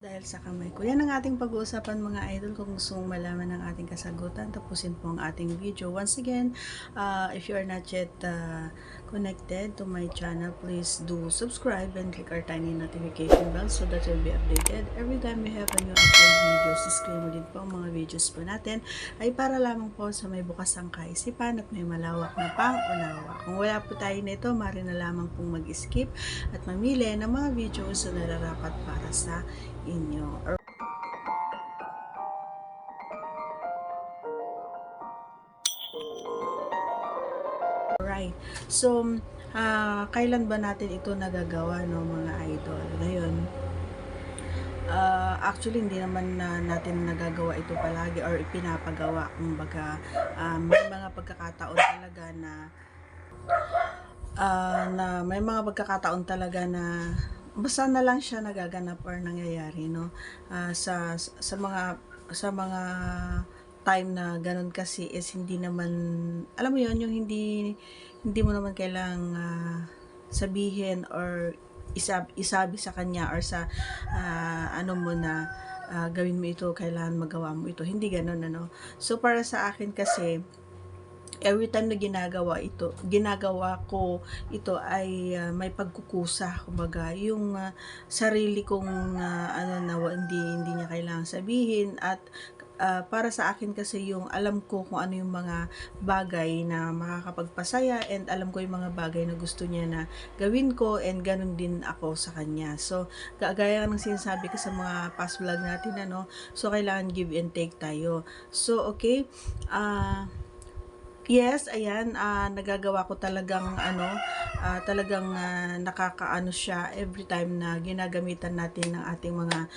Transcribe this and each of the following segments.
Dahil sa kamay ko. Yan ang ating pag-uusapan mga idol. Kung gusto mong malaman ang ating kasagutan, tapusin po ang ating video. Once again, if you are not yet connected to my channel, please do subscribe and click our tiny notification bell so that you'll be updated every time we have a new upload videos. Disclaimer din po, ang mga videos po natin ay para lamang po sa may bukas ang kaisipan at may malawak na pang-unawa. Kung wala po tayo nito, maaari na lamang pong mag-skip at mamili ng mga videos na nararapat para sa inyo. Alright. So, kailan ba natin ito nagagawa, no, mga idol? Ngayon, actually, hindi naman natin nagagawa ito palagi or ipinapagawa. Kumbaga, may mga pagkakataon talaga na may mga pagkakataon talaga na basta na lang siya nagaganap or nangyayari, no, sa mga time na ganun kasi is hindi naman, alam mo yon, yung hindi mo naman kailang sabihin or isabi sa kanya or sa ano mo na gawin mo ito, kailangan magawa mo ito, hindi ganun, ano. So para sa akin kasi, every time na ginagawa ko ito ay may pagkukusa, kumbaga yung sarili kong ano na hindi niya kailangang sabihin. At para sa akin kasi, yung alam ko kung ano yung mga bagay na makakapagpasaya and alam ko yung mga bagay na gusto niya na gawin ko, and ganun din ako sa kanya. So gaya ng sinasabi ko sa mga past vlog natin, ano, so kailangan give and take tayo. So okay, yes, ayan, nagagawa ko talagang nakakaano siya every time na ginagamitan natin ng ating mga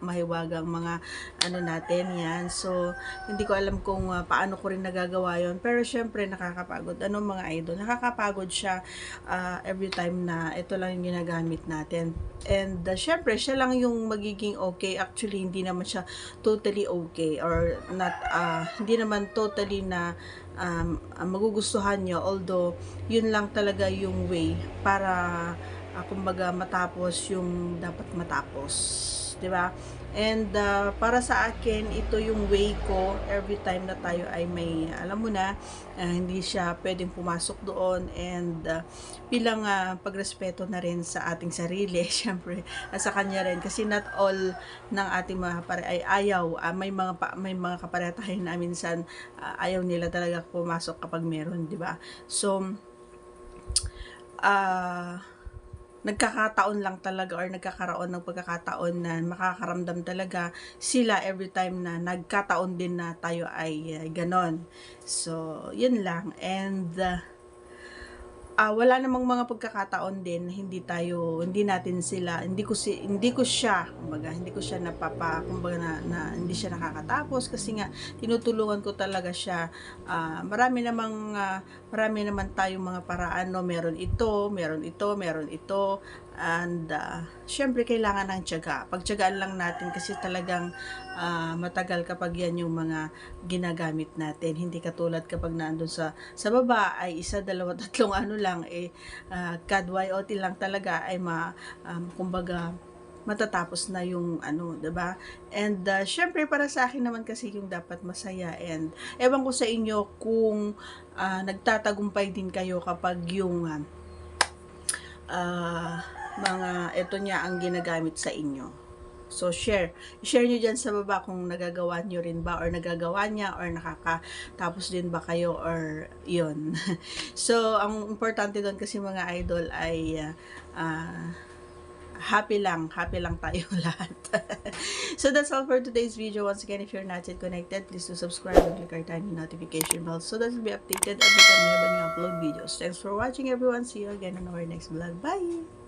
mahiwagang mga ano natin, yan. So, hindi ko alam kung paano ko rin nagagawa yon, pero syempre nakakapagod. Ano mga idol, nakakapagod siya every time na ito lang yung ginagamit natin. And syempre, siya lang yung magiging okay. Actually, hindi naman siya totally okay or not, hindi naman totally na magugustuhan nyo, although yun lang talaga yung way para kumbaga matapos yung dapat matapos, di ba? And para sa akin, ito yung way ko every time na tayo ay may, alam mo na, hindi siya pwedeng pumasok doon. And bilang pagrespeto na rin sa ating sarili, syempre sa kanya rin, kasi not all ng ating mga pare ay ayaw. May mga kapareha tayo na minsan ayaw nila talaga pumasok kapag meron, di ba? So nagkakataon lang talaga or nagkakaroon ng pagkakataon na makakaramdam talaga sila every time na nagkataon din na tayo ay ganon. So yun lang. And wala namang mga pagkakataon din na hindi ko siya kumbaga na hindi siya nakakatapos, kasi nga tinutulungan ko talaga siya. Marami naman tayong mga paraan, no, meron ito, and syempre kailangan ng tiyaga. Pagtiyagaan lang natin, kasi talagang matagal kapag yan yung mga ginagamit natin. Hindi katulad kapag naandun sa baba ay isa, dalawa, tatlong ano lang, KYOT lang talaga ay kumbaga matatapos na yung ano, 'di ba? And syempre para sa akin naman kasi yung dapat masaya. And ewan ko sa inyo kung nagtatagumpay din kayo kapag yung mga ito niya ang ginagamit sa inyo. So share nyo dyan sa baba kung nagagawa nyo rin ba, or nagagawa niya, or nakakatapos din ba kayo, or yun. So ang importante doon kasi mga idol ay happy lang tayo lahat. So that's all for today's video. Once again, if you're not yet connected, please do subscribe and click our tiny notification bell so that you'll be updated every time we have a new upload videos. Thanks for watching, everyone. See you again on our next vlog. Bye!